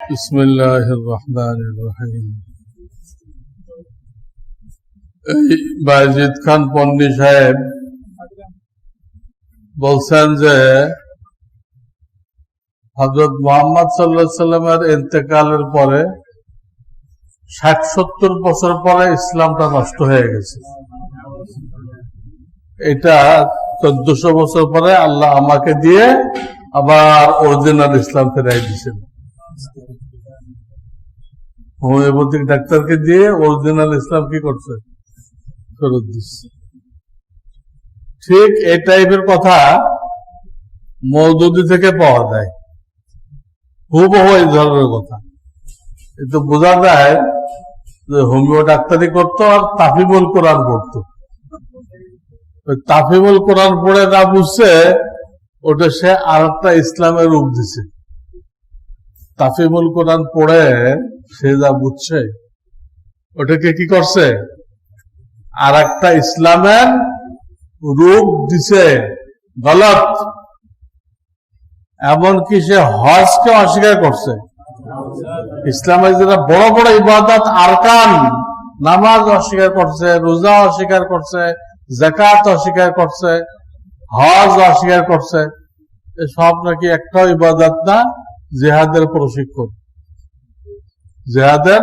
বিসমিল্লাহির রহমানির রহিম। এই বায়েজিদ খান পন্নী সাহেব বলছেন যে হযরত মুহাম্মদ সাল্লাল্লাহু আলাইহি সাল্লামের ইন্তেকালের পরে ৬০-৭০ বছর পরে ইসলামটা নষ্ট হয়ে গেছে। এটা ১৪০০ বছর পরে আল্লাহ আমাকে দিয়ে আবার অরিজিনাল ইসলাম ফেরাই দিয়েছেন। হোমিওপ্যাথিক ডাক্তারকে দিয়ে অরিজিনাল ইসলাম কি করছে, ফেরত দিচ্ছে। ঠিক এই টাইপের কথা মওদুদি থেকে পাওয়া যায়, হুবহু এই ধরনের কথা। কিন্তু বোঝা যায় যে হোমিও ডাক্তারি করতো আর তাফিমুল কোরআন পড়তো। তাফিমুল কোরআন পড়ে না বুঝছে, ওটা সে আর একটা ইসলামের রূপ দিছে। তাফিমুল কোরআন পড়ে সে যা বুঝছে, ওটাকে কি করছে, আর একটা ইসলামের রূপ দিছে, গলত। এমনকি সে হজকে অস্বীকার করছে। ইসলামের যেটা বড় বড় ইবাদত আরকান, নামাজ অস্বীকার করছে, রোজা অস্বীকার করছে, যাকাত অস্বীকার করছে, হজ অস্বীকার করছে। সব নাকি একটাও ইবাদত না, জিহাদের প্রশিক্ষণ। জিহাদের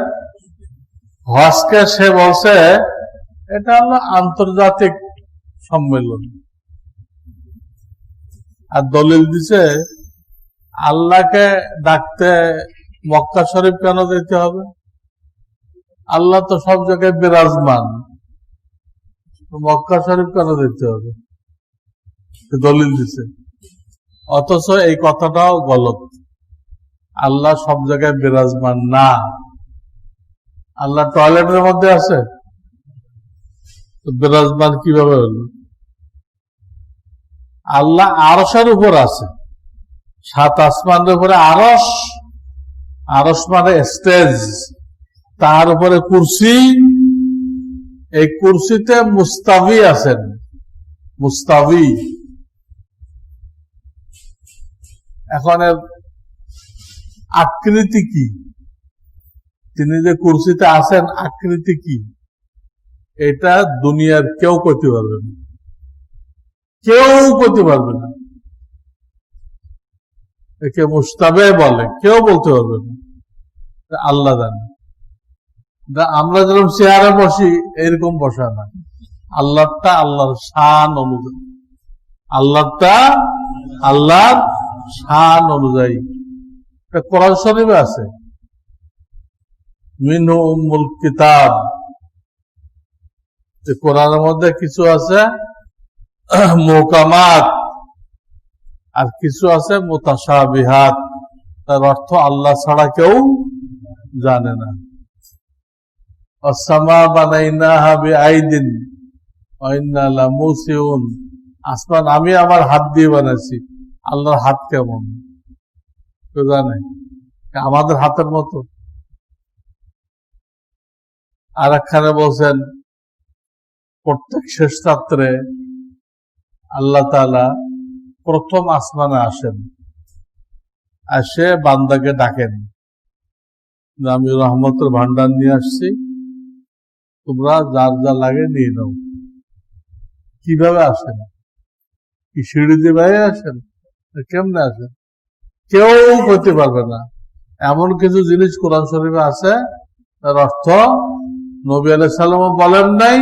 হজকে সে বলছে এটা হলো আন্তর্জাতিক সম্মেলন। আর দলিল দিছে আল্লাহকে ডাকতে মক্কা শরীফ কেন যেতে হবে? আল্লাহ তো সব জায়গায় বিরাজমান, মক্কা শরীফ কেন যেতে হবে? দলিল দিছে। অথচ এই কথাটাও গলত। আল্লাহ সব জায়গায় বিরাজমান না। আল্লাহ টয়লেটের মধ্যে আছে, বিরাজমান কিভাবে হলো? আল্লাহ আরশের উপর আছে, ৭ আসমানের উপরে আরশ। আরশ মানে স্টেজ, তার উপরে কুরসি। এই কুরসিতে মুস্তাবি আছেন। মুস্তাবি এখন এর আকৃতি কি? তিনি যে কুরসিতে আছেন, আকৃতি কি? এটা দুনিয়ার কেউ করতে পারবে না, কেউ করতে পারবে না। একে মুস্তাবে বলে, কেউ বলতে পারবে না, আল্লাহ জানে। আমরা যেরকম চেয়ারে বসি, এরকম বসা না। আল্লাহটা আল্লাহর শান অনুযায়ী, আল্লাহটা আল্লাহর শান অনুযায়ী। কোরআন শরীফে আছে, মিনহু উম্মুল কিতাব। কোরআনের মধ্যে কিছু আছে মুহকামাত, আর কিছু আছে মুতাশাবিহাত। তার অর্থ আল্লাহ ছাড়া কেউ জানে না। আসসামা বানাইনাহা বিআইদিন ওয়া ইন্না লামুসিউন। আসমান আমি আমার হাত দিয়ে বানাইছি। আল্লাহর হাত কেমন কেউ জানে? আমাদের হাতের মতো? আর একখানে বলছেন, প্রত্যেক শেষ রাত্রে আল্লাহ তাআলা প্রথম আসমানে আসেন, আসে বান্দাকে ডাকেন, আমি রহমতের ভান্ডার নিয়ে আসছি, তোমরা যার যা লাগে নিয়ে নাও। কিভাবে আসেন? কি সিঁড়ি দিয়ে বাইরে আসেন? কেমনে আসেন? কেউ করতে পারবে না। এমন কিছু জিনিস কোরআন শরীফে আছে, তার অর্থ নবী আলাইহিস সালাম বলেন নাই,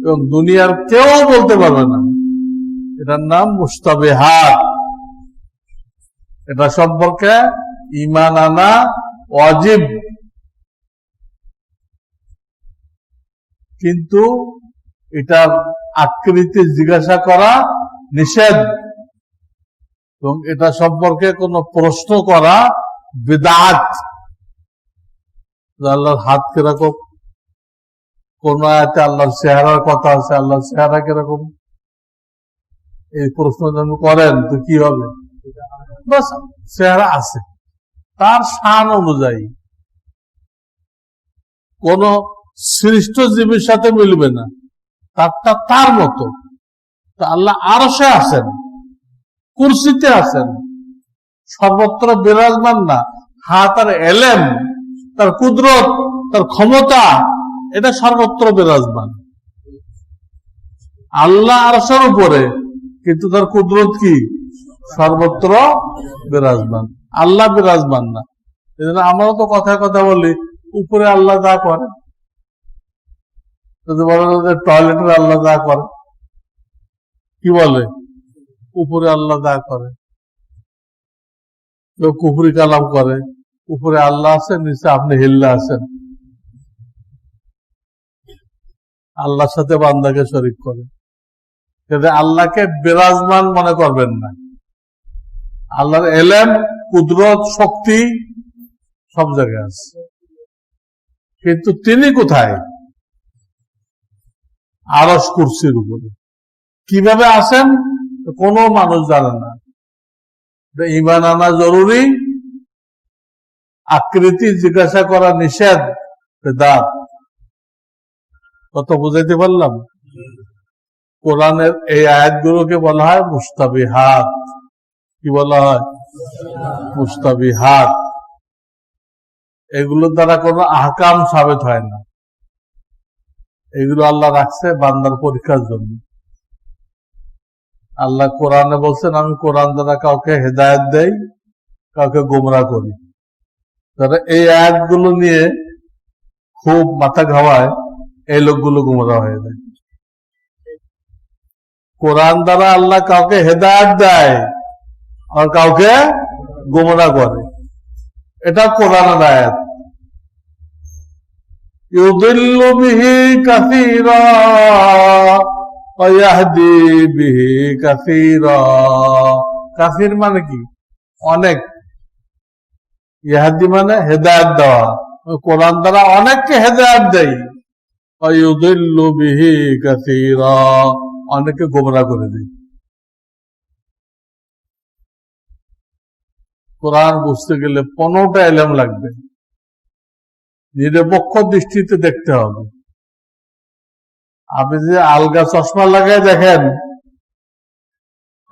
এবং দুনিয়ার কেউ বলতে পারবে না। এটার নাম মুস্তাবিহাত। এটা সম্পর্কে ঈমান আনা ওয়াজিব, কিন্তু এটার আকৃতি জিজ্ঞাসা করা নিষেধ, এবং এটা সম্পর্কে কোনো প্রশ্ন করা বিদআত। আল্লাহর হাত কিরকম? কোন আয়াতে আল্লাহর চেহারার কথা আছে, আল্লাহর চেহারা কিরকম? এই প্রশ্ন যদি করেন তো কি হবে? বাস, চেহারা আছে, তার শান অনুযায়ী। কোন সৃষ্ট জীবের সাথে মিলবে না, তারটা তার মতো। তা আল্লাহ আরশে আছেন, কুরসিতে আছেন, সর্বত্র বিরাজমান না, হ্যাঁ, তার এলেম, তার কুদরত, তার ক্ষমতা, এটা সর্বত্র বিরাজমান। আল্লাহ আরশের উপরে, কিন্তু তার কুদরত কি সর্বত্র বিরাজমান। আল্লাহ বিরাজমান না। এজন্য আমরাও তো কথায় কথা বলি উপরে আল্লাহ যা করে, যদি বলে টয়লেটের আল্লাহ যা করে, কি বলে উপরে আল্লাহ যা করে। কেউ কুফরি কালাম করে, উপরে আল্লাহ আছেন, নিচে আপনি হিল্লা আছেন। আল্লাহর সাথে বান্দাকে শরীক করে, কিন্তু আল্লাহকে বিরাজমান মনে করবেন না। আল্লাহর এলেম, কুদরত, শক্তি সব জায়গায় আছে, কিন্তু তিনি কোথায়? আরশ কুরসির উপরে। কিভাবে আছেন কোনো মানুষ জানে না। ঈমান আনা জরুরি, আকৃতি জিজ্ঞাসা করা নিষেধ, বেদাত। কত বুঝাইতে পারলাম? কোরআনের এই আয়াতগুলোকে বলা হয় মুস্তাবিহাত। কি বলা হয়? মুস্তাবিহাত। এগুলোর দ্বারা কোনো আহকাম সাবেত হয় না। এগুলো আল্লাহ রাখছে বান্দার পরীক্ষার জন্য। আল্লাহ কোরআনে বলছেন, আমি কোরআন দ্বারা কাউকে হেদায়েত দেই, কাউকে গোমরাহ করি। তারা এই আয়াতগুলো নিয়ে খুব মাথা ঘামায়, এই লোকগুলো গোমরাহ হয়ে যায়। কোরআন দ্বারা আল্লাহ কাউকে হেদায়েত দেয় আর কাউকে গোমরাহ করে, এটা কোরআনের আয়াত। ইউদিল্লু বিহি কাসীরা ওয়া ইয়াহদি বিহি কাসীরা। কাসীর মানে কি? অনেক। ইয়াহদি মানে হেদায়েত দেওয়া। কোরআন দ্বারা অনেককে হেদায়েত দেয়। ওয়া ইউদিল্লু বিহি কাসীরা, অনেককে গোমরাহ করে দেয়। কোরআন বুঝতে গেলে 15টা এলেম লাগবে, নিরপেক্ষ দৃষ্টিতে দেখতে হবে। আপনি যদি আলগা চশমা লাগাই দেখেন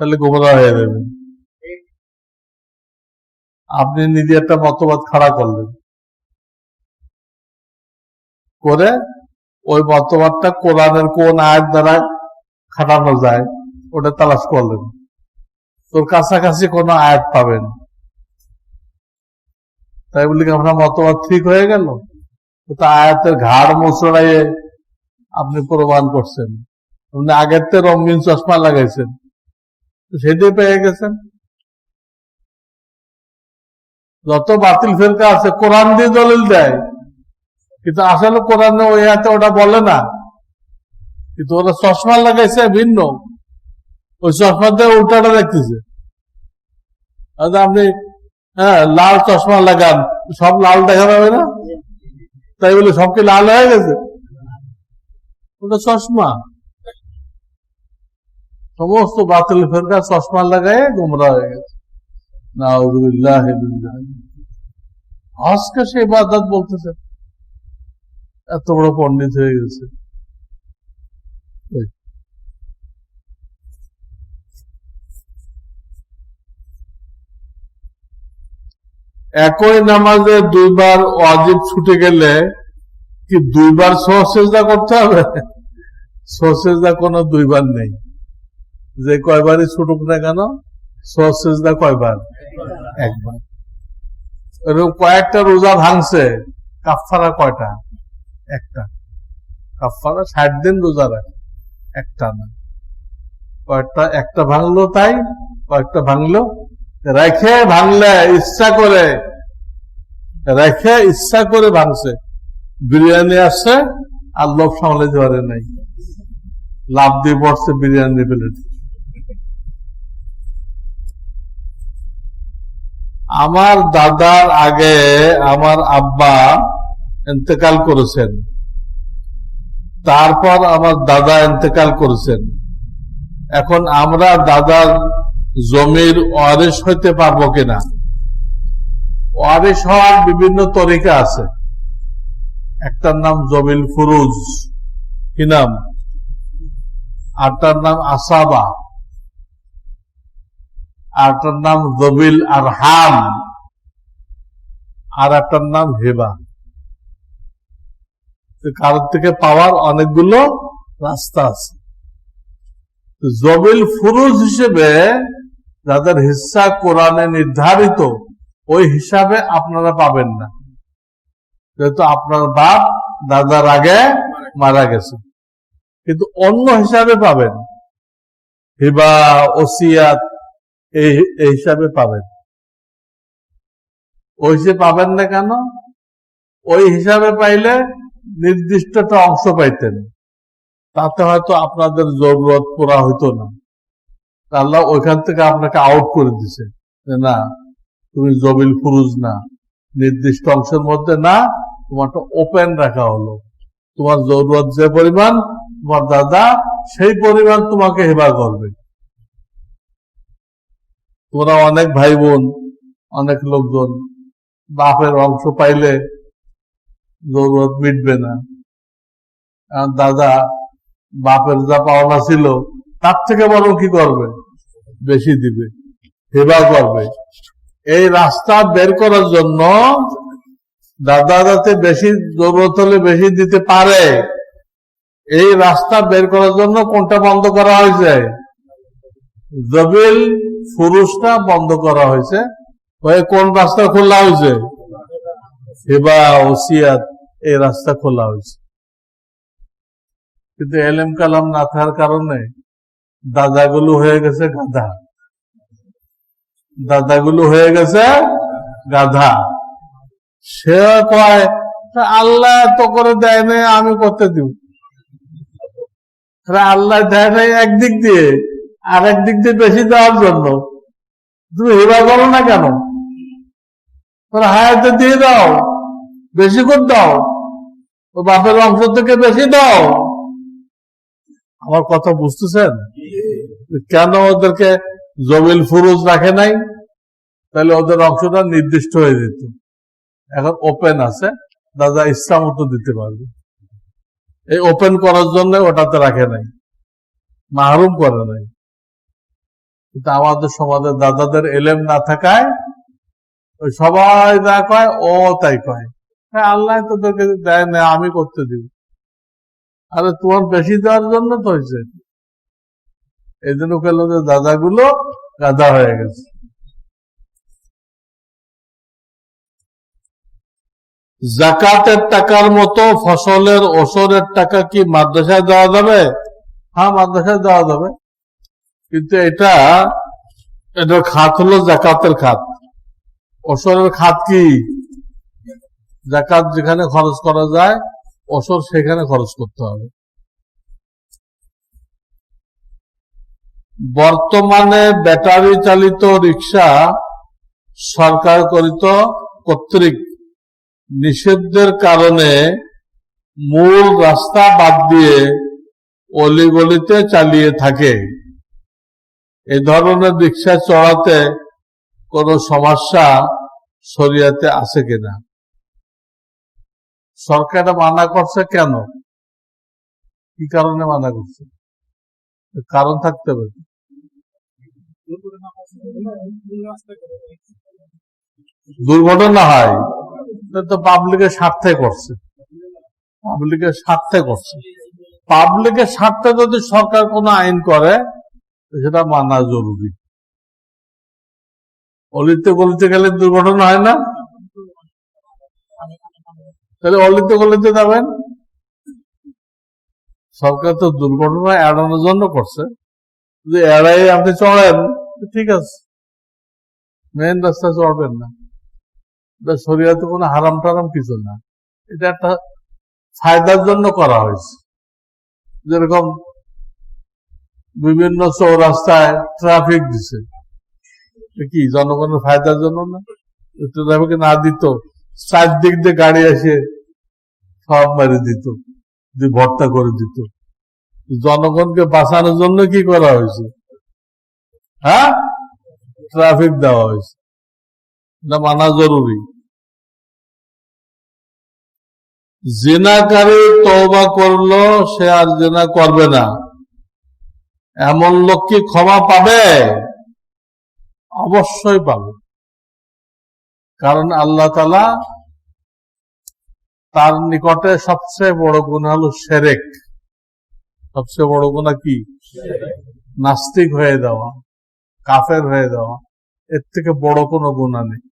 তাহলে গোমরাহ হয়ে যাবেন। আপনি নিজে একটা মতবাদ খাড়া করলেন, করে ওই মতবাদটা কোরআনের কোন আয়াত দ্বারা খাটানো যায় ওটা তালাশ করলেন, তোর কাছাকাছি কোন আয়াত পাবেন। তাই বলি কি আপনার মতবাদ ঠিক হয়ে গেল? তো আয়াতের ঘাড় মোচড়াইয়ে আপনি প্রমাণ করছেন, আপনি আগের থেকে রঙিন চশমা লাগাইছেন, সেটাই পেয়ে গেছেন। যত বাতিল ফেরকা আছে কোরআন দিয়ে দলিল দেয়, কিন্তু আসলে কোরআনে ওই আয়াতে ওটা বলে না, কিন্তু ওরা চশমা লাগাইছে ভিন্ন, ওই চশমা দিয়ে উল্টাটা দেখতেছে। আপনি লাল চশমা লাগান, সব লাল দেখা যাবে না? তাই বলে সবকে লাল হয়ে গেছে? ওটা চশমা। সমস্ত বাতিল ফেরকা চশমা লাগাই গোমরাহ হয়ে গেছে। নাউযুবিল্লাহি মিন যালিক। আজকে সে ইবাদত বলতেছে, এত বড় পণ্ডিত হয়ে গেছে। একই নামাজে দুইবার ওয়াজিব ছুটে গেলে কি দুইবার সুজদা করতে হবে? সুজদা কোনো দুইবার নেই, যে কয়বারই ছুটুক না কেন সুজদা কয়বার? একবার। এরকম কয়েকটা রোজা ভাঙছে, কাফারা কয়টা? একটা। কাফারা 60 দিন রোজা রাখে, একটা না। কয়েকটা, একটা ভাঙলো তাই, কয়েকটা ভাঙলো রেখে, ভাঙলে ইচ্ছা করে রেখে ইচ্ছা করে ভাঙছে। বিরিয়ানি আসছে আর লোভ সামলাতে পারে নাই, লাভ দিয়ে পড়ছে বিরিয়ানি প্লেট। আমার দাদার আগে আমার আব্বা ইন্তেকাল করেছেন, তারপর আমার দাদা ইন্তেকাল করেছেন। এখন আমরা দাদার জমির ওয়ারিশ হইতে পারবো কিনা? ওয়ারিশ হওয়ার বিভিন্ন তরিকা আছে। একটার নাম জমিল ফুরুজ, কি নাম? আরটার নাম আসাবা, আরটার নাম জবিল আরহাম, আর একটার নাম হেবা। কারোর থেকে পাওয়ার অনেকগুলো রাস্তা আছে। জবিল ফুরুজ হিসেবে যাদের হিস্সা কোরআনে নির্ধারিত, ওই হিসাবে আপনারা পাবেন না, যেহেতু আপনার বাপ দাদার আগে মারা গেছে। কিন্তু অন্য হিসাবে পাবেন, হিবা, ওসিয়াত, এই হিসাবে পাবেন। ওই হিসেবে পাবেন না কেন? ওই হিসাবে পাইলে নির্দিষ্টটা অংশ পাইতেন, তাতে হয়তো আপনাদের জরুরত পুরা হইতো না। আল্লাহ ওইখান থেকে আপনাকে আউট করে দিছে যে না, তুমি জবিল ফুরুজ না, নির্দিষ্ট অংশের মধ্যে না, তোমারটা ওপেন রাখা হলো। তোমার জরুরত যে পরিমাণ, তোমার দাদা সেই পরিমাণ তোমাকে হেবা করবে। তোমরা অনেক ভাই বোন, অনেক লোকজন বাপের অংশ পাইলে জরুরত মিটবে না, কারণ দাদা বাপের যা পাওনা ছিল তার থেকে বড় কি করবে, বেশি দিবে, হেবা করবে। এই রাস্তা বের করার জন্য দাদা যাতে বেশি জরুরত হলে বেশি দিতে পারে, এই রাস্তা বের করার জন্য কোনটা বন্ধ করা হয়েছে? জবিল ফুরুজটা বন্ধ করা হয়েছে। কোন রাস্তা খোলা হয়েছে? হেবা, ওসিয়াত, এই রাস্তা খোলা হয়েছে। কিন্তু এলেম কালাম না থাকার কারণে দাদাগুলো হয়ে গেছে গাধা, দাদাগুলো হয়ে গেছে গাধা। সে কয় আল্লাহ তো করে দেয় নাই, আমি করতে দিব। আল্লাহ দেয় নাই একদিক দিয়ে, আর একদিক দিয়ে বেশি দেওয়ার জন্য তুমি হেবা করো না কেন? হায়াতে দিয়ে দাও, বেশি করে দাও, ও বাপের অংশ থেকে বেশি দাও। আমার কথা বুঝতেছেন? কেন ওদেরকে জবিল ফুরুজ রাখে নাই? তাহলে ওদের অংশটা নির্দিষ্ট হয়ে যেত। এখন ওপেন আছে, দাদা ইচ্ছা মতো দিতে পারবে। এই ওপেন করার জন্য ওটাতে রাখে নাই, মাহরুম করে নাই। কিন্তু আমাদের সমাজের দাদাদের এলেম না থাকায় ওই সবাই যা কয় ও তাই কয়, হ্যাঁ আল্লাহ তোদেরকে দেয় না, আমি করতে দিব। আরে তোমার বেশি দেওয়ার জন্য তো হয়েছে। এই জন্য কেন যে দাদাগুলো গাধা হয়ে গেছে। জাকাতের টাকার মতো ফসলের ওসরের টাকা কি মাদ্রাসায় দেওয়া যাবে? হ্যাঁ, মাদ্রাসায় দেওয়া যাবে, কিন্তু এটার খাত হলো জাকাতের খাত। ওসরের খাত কি? জাকাত যেখানে খরচ করা যায়, ওসর সেখানে খরচ করতে হবে। বর্তমানে ব্যাটারি চালিত রিক্সা সরকার কর্তৃক নিষেধের কারণে মূল রাস্তা বাদ দিয়ে অলিগলিতে চালিয়ে থাকে। এই ধরনের রিক্সা চড়াতে কোনো সমস্যা শরিয়াতে আছে কিনা? সরকার মানা করছে কেন? কি কারণে মানা করছে? কারণ থাকতে হবে। দুর্ঘটনা হয় তো পাবলিকের স্বার্থে করছে, পাবলিকের স্বার্থে করছে। পাবলিকের স্বার্থে যদি সরকার কোনো আইন করে সেটা মানা জরুরি। অলিতে গলিতে গেলে দুর্ঘটনা হয় না? তাহলে অলিতে গলিতে যাবেন। সরকার তো দুর্ঘটনা এড়ানোর জন্য করছে, যদি এড়াই আপনি চড়েন ঠিক আছে, মেন রাস্তা চড়বেন না। এটা শরিয়াতে কোনো হারাম টারাম কিছু না, এটা একটা ফায়দার জন্য করা হয়েছে। যেরকম বিভিন্ন চৌরাস্তায় ট্রাফিক দিছে, কি জনগণের ফায়দার জন্য না? ট্রাফিক না দিত, চারদিক দিয়ে গাড়ি এসে সব মারি দিত, ভর্তা করে দিত। জনগণকে বাঁচানোর জন্য কি করা হয়েছে? হ্যাঁ, ট্রাফিক দেওয়া হয়েছে। এটা মানা জরুরি। জিনাকারী তওবা করলো, সে আর জিনা করবে না, এমন লোক কি ক্ষমা পাবে? অবশ্যই পাবে। কারণ আল্লাহ তাআলা তার নিকটে সবচেয়ে বড় গুনাহ হলো শিরক। সবচেয়ে বড় গুনাহ কি? নাস্তিক হয়ে যাওয়া, কাফের হয়ে যাওয়া। এর থেকে বড় কোনো গুনাহ নেই।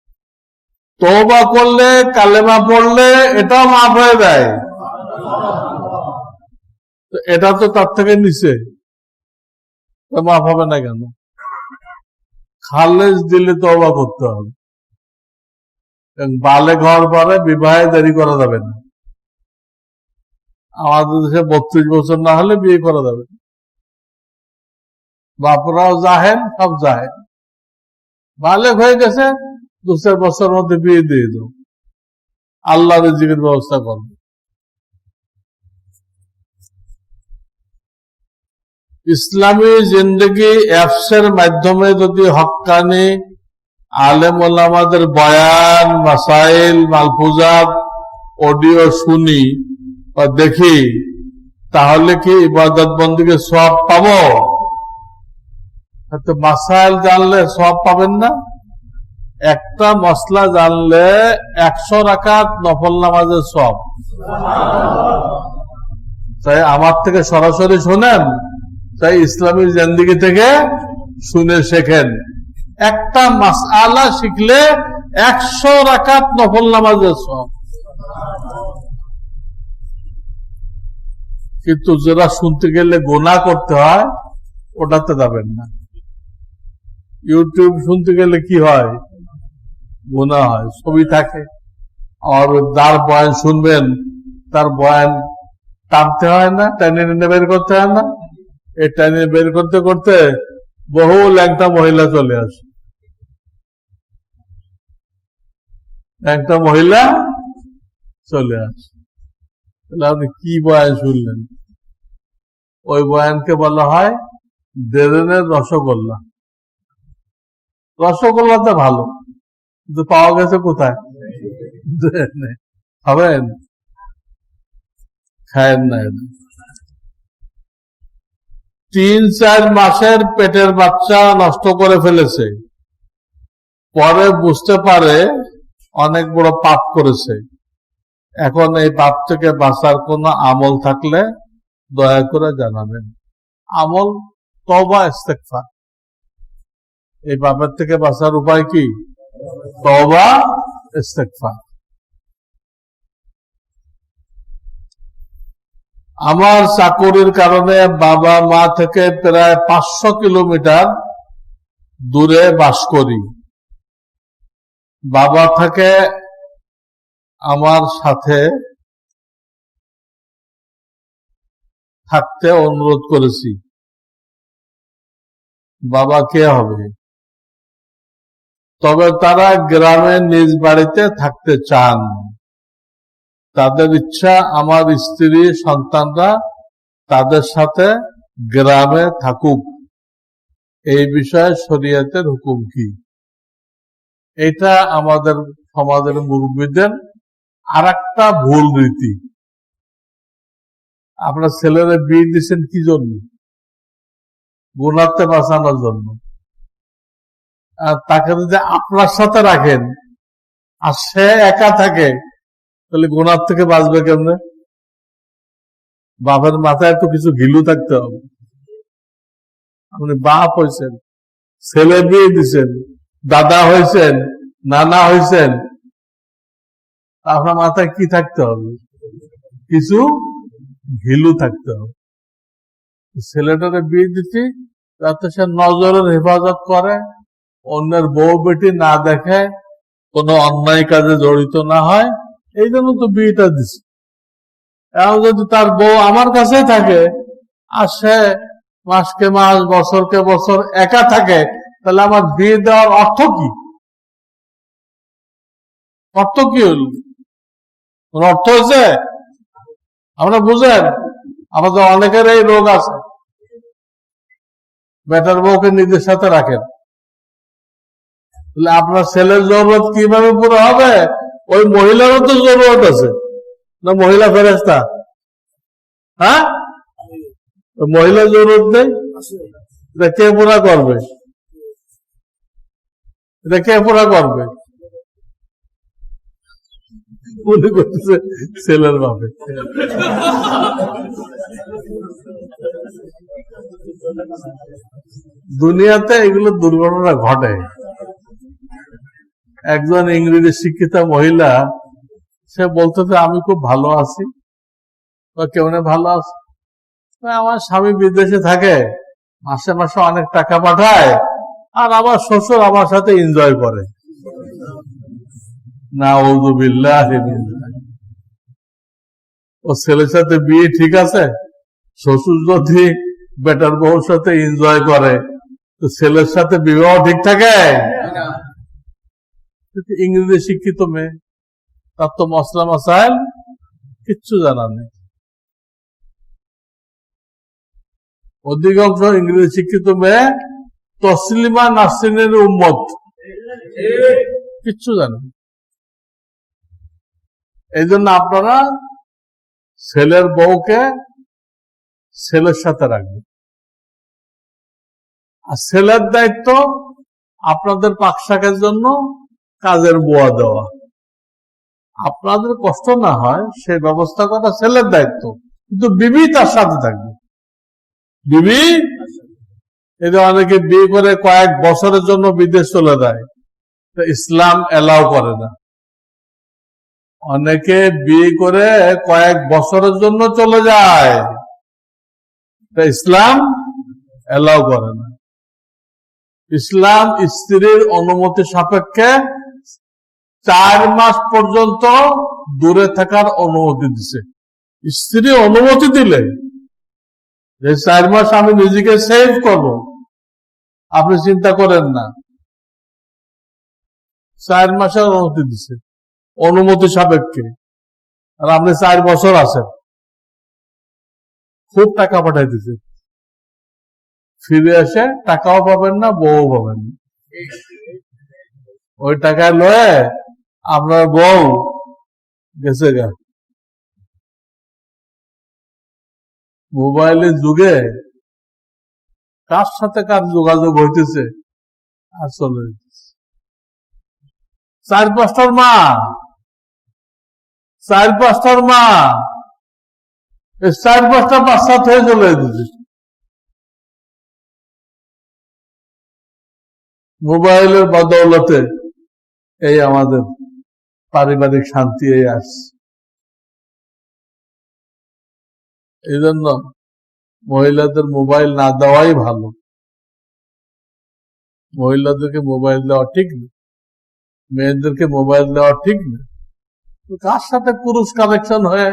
তওবা করলে, কালেমা পড়লে এটাও মাফ হয়ে যায়। তো এটা তো তার থেকে নিচে, মাফ হবে না কেন? খালেজ দিলে তওবা করতে হবে। বালেগ হওয়ার পরে বিবাহে দেরি করা যাবে না। আমাদের দেশে 32 বছর না হলে বিয়ে করা যাবে না। বাপরাও জাহেল, সব জাহেল। বালেগ হয়ে গেছে, 2-4 বছর মধ্যে বিয়ে দিয়ে দাও, আল্লাহ রিজিকের ব্যবস্থা করবে। ইসলামী জিন্দেগি অ্যাপসের মাধ্যমে যদি হক্কানি আলেম ওলামাদের বয়ান, মাসাইল, মালফুজাত, অডিও শুনি বা দেখি, তাহলে কি ইবাদত বন্দেগীর সওয়াব পাবো? মাসাইল জানলে সওয়াব পাবেন না? একটা মসলা জানলে 100 রাকাত নফল নামাজের সওয়াব। তাই আমার থেকে সরাসরি শোনেন, তাই ইসলামী জিন্দেগি থেকে শুনে শেখেন। একটা মাসআলা শিখলে 100 রাকাত নফল নামাজের সওয়াব। কিন্তু যারা শুনতে গেলে গুনাহ করতে হয়, ওটাতে যাবেন না। ইউটিউব শুনতে গেলে কি হয়? গুনাহ হয়, ছবি থাকে। আর যার বয়ান শুনবেন, তার বয়ান টানতে হয় না, টেনে বের করতে হয় না। এই টেনে বের করতে করতে বহু ল্যাংটা মহিলা চলে আসে। একটা মহিলা চলে আসে, তাহলে আপনি কি বয়ান শুনলেন? ওই বয়ানকে বলা হয় দেরেনের রসগোল্লা। রসগোল্লা তো ভালো, কিন্তু পাওয়া গেছে কোথায়? খাবেন? খায়েন না। 3-4 মাসের পেটের বাচ্চা নষ্ট করে ফেলেছে, পরে বুঝতে পারে অনেক বড় পাপ করেছে। এখন এই পাপ থেকে বাঁচার কোন আমল থাকলে দয়া করে জানাবেন। আমল তওবা ইস্তেগফার। এই পাপের থেকে বাঁচার উপায় কি? তওবা ইস্তেগফার। আমার চাকরির কারণে বাবা মা থেকে প্রায় 500 কিলোমিটার দূরে বাস করি। বাবা থেকে আমার সাথে থাকতে অনুরোধ করেছি। বাবা কে হবে? তবে তারা গ্রামে নিজ বাড়িতে থাকতে চান। তাদের ইচ্ছা আমার স্ত্রী সন্তানরা তাদের সাথে গ্রামে থাকুক। এই বিষয়ে শরীয়তের হুকুম কি? এটা আমাদের সমাজের মুরব্বীদের আরেকটা ভুল রীতি। আপনার ছেলেরা বিয়ে দিচ্ছেন কি জন্য? গুনাহতে বাঁচানোর জন্য। আর তাকে যদি আপনার সাথে রাখেন আর সে একা থাকে, তাহলে গুনাহ থেকে বাঁচবে কেমনে? বাপের মাথায় তো কিছু ঘিলু থাকতে হবে। আপনি বাপ হয়েছেন, ছেলে বিয়ে দিচ্ছেন, দাদা হয়েছেন, নানা হয়েছেন, আপনার মাথায় কি থাকতে হবে? কিছু ঘিলু থাকতে হবে। ছেলেটাকে বিয়ে দিচ্ছি যাতে সে নজরের হেফাজত করে, অন্যের বউ বেটি না দেখে, কোনো অন্যায় কাজে জড়িত না হয়, এই জন্য তো বিয়েটা দিচ্ছি। এখন যদি তার বউ আমার কাছে থাকে আর সে মাসকে মাস, বছরকে বছর একা থাকে, তাহলে আমার বিয়ে দেওয়ার অর্থ কি? অর্থ কি হল? অর্থ হচ্ছে, আমরা বুঝেন, আমাদের অনেকের এই রোগ আছে। বেটার বউকে নিজের সাথে রাখেন, তাহলে আপনার ছেলের জরুরত কিভাবে পুরো হবে? ওই মহিলারও তো জরুরত আছে না? মহিলা ফেরেশতা? হ্যাঁ, মহিলা জরুরত নেই? এটা কে পুরা করবে? এটা কে পুরা করবে? মনে করতেছে ছেলের বাপে। দুনিয়াতে এগুলো দুর্ঘটনা ঘটে। একজন ইংরেজি শিক্ষিতা মহিলা, সে বলতেছে আমি খুব ভালো আছি। কেমন ভালো আছে? আমার স্বামী বিদেশে থাকে, মাসে মাসে অনেক টাকা পাঠায়, আর আমার শ্বশুর আমার সাথে এনজয় করে। নাউযুবিল্লাহি মিন যালিক। ও ছেলের সাথে বিয়ে ঠিক আছে, শ্বশুর যদি বেটার বউর সাথে এনজয় করে তো ছেলের সাথে বিবাহ ঠিক থাকে? ইংরেজি শিক্ষিত মেয়ে, তার তো মসলা মাসাইল কিচ্ছু জানা নেই। অধিকাংশ ইংরেজি শিক্ষিত মেয়ে তসলিমা নাসরিনের উম্মত, কিচ্ছু জানেন। এই জন্য আপনারা ছেলের বউকে ছেলের সাথে রাখবেন, আর ছেলের দায়িত্ব আপনাদের পাকশাকের জন্য কাজের বুয়া দেওয়া। আপনাদের কষ্ট না হয় সেই ব্যবস্থা করা ছেলের দায়িত্ব, কিন্তু বিবি তার সাথে থাকবে। বিবি, এই যে অনেকে বিয়ে করে কয়েক বছরের জন্য বিদেশ চলে যায়, ইসলাম এলাও করে না। অনেকে বিয়ে করে কয়েক বছরের জন্য চলে যায়, ইসলাম এলাও করে না। ইসলাম স্ত্রীর অনুমতি সাপেক্ষে 4 মাস পর্যন্ত দূরে থাকার অনুমতি দিছে। স্ত্রী অনুমতি দিলে যে 4 মাস আমি নিজেকে সেভ করব, আপনি চিন্তা করেন না। 4 মাসের অনুমতি দিছে, অনুমতি সাপেক্ষে। আর আপনি 4 বছর আছেন, খুব টাকা পাঠাই দিছে, ফিরে এসে টাকাও পাবেন না, বউ পাবেন না। ওই টাকায় লয়ে আপনার বউ গেছে গা। মোবাইলের যুগে কার সাথে কার যোগাযোগ হইতেছে আর চলে যেতেছে। 4-5টার মা, 4-5টার মা, 4-5টা বাচ্চা হয়ে চলে যেতেছে। মোবাইলের বদৌলতে এই আমাদের পারিবারিক শান্তি এই আসছে। এই জন্য মহিলাদের মোবাইল না দেওয়াই ভালো। মহিলাদেরকে মোবাইল দেওয়া ঠিক না, মেয়েদেরকে মোবাইল দেওয়া ঠিক না। কার সাথে পুরুষ কানেকশন হয়ে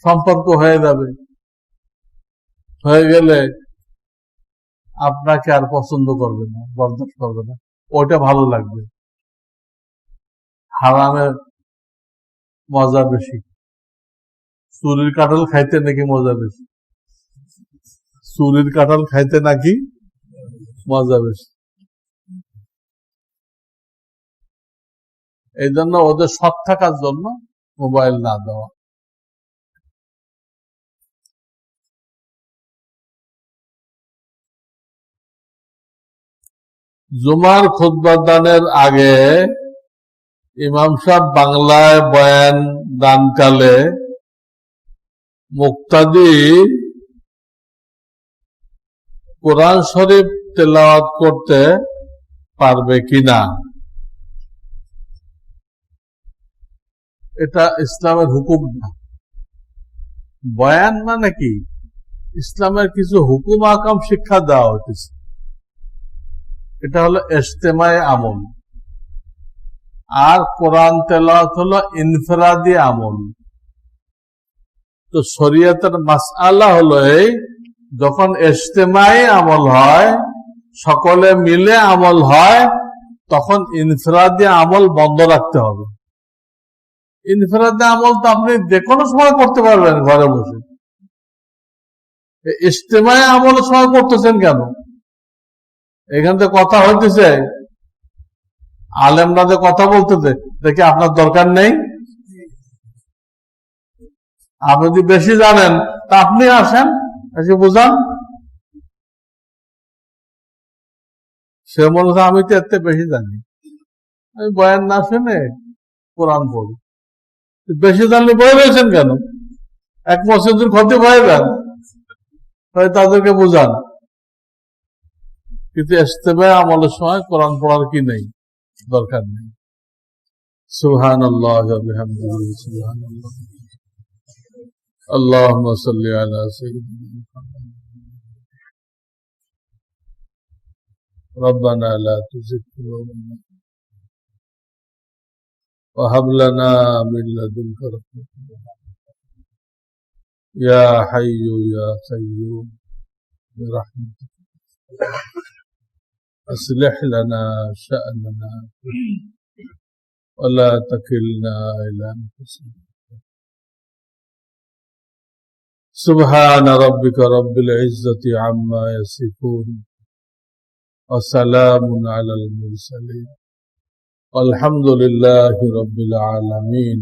সম্পর্ক হয়ে যাবে, হয়ে গেলে আপনাকে আর পছন্দ করবে না, বরদাস্ত করবে না, ওটা ভালো লাগবে। হারামের মজা বেশি, চুরির কাঁঠাল খাইতে নাকি মজা বেশি, চুরির কাঁঠাল খাইতে নাকি মজা বেশি। এই জন্য ওদের সৎ থাকার জন্য মোবাইল না দেওয়া। জুমার খুতবা দানের আগে ইমাম সাহেব বাংলায় বয়ান দানকালে মুক্তাদি কোরআন শরীফ তেলাওয়াত করতে পারবে কিনা, এটা ইসলামের হুকুম না। বয়ান মানে কি? ইসলামের কিছু হুকুম আকাম শিক্ষা দেওয়া হয়েছে, এটা হলো ইজতেমাই আমল। আর কোরআন তেলাওয়াত হলো ইনফিরাদি আমল। তো শরীয়তের মাসআলা হলো এই, যখন ইজতেমাই আমল হয়, সকলে মিলে আমল হয়, তখন ইনফিরাদি আমল বন্ধ রাখতে হবে। ইনফিরাদি আমল তো আপনি যে কোনো সময় করতে পারবেন ঘরে বসে। ইজতেমাই আমলের সময় করতেছেন কেন? এখান থেকে কথা হইতেছে, আলেমরা যে কথা বলতেছে, দেখি আপনার দরকার নেই। আপনি যদি বেশি জানেন তা আপনি আসেন, এসে বুঝান। সে মনে হয় আমি তো এতে বেশি জানি, আমি বয়ান না শুনে কোরআন পড়ি। বেশি জানলে ভয় পেয়েছেন কেন? এক মসজিদের ক্ষতি পাইবেন, তাই তাদেরকে বোঝান। কিন্তু ইস্তেমায় আমলের সময় কোরআন পড়ার কি নেই, দরকার নেই। সুবহানাল্লাহ ওয়া বিহামদিহি, সুবহানাল্লাহ। আল্লাহুম্মা সাল্লি আলা সাইয়্যিদিনা মুহাম্মাদ। ربنا لا تزغ قلوبنا وهب لنا من لدنك رحمة يا حي يا قيوم برحمتك أصلح لنا شأننا ولا تكلنا إلى أنفسنا. سبحان ربك رب العزة عما يصفون وسلام على المرسلين والحمد لله رب العالمين.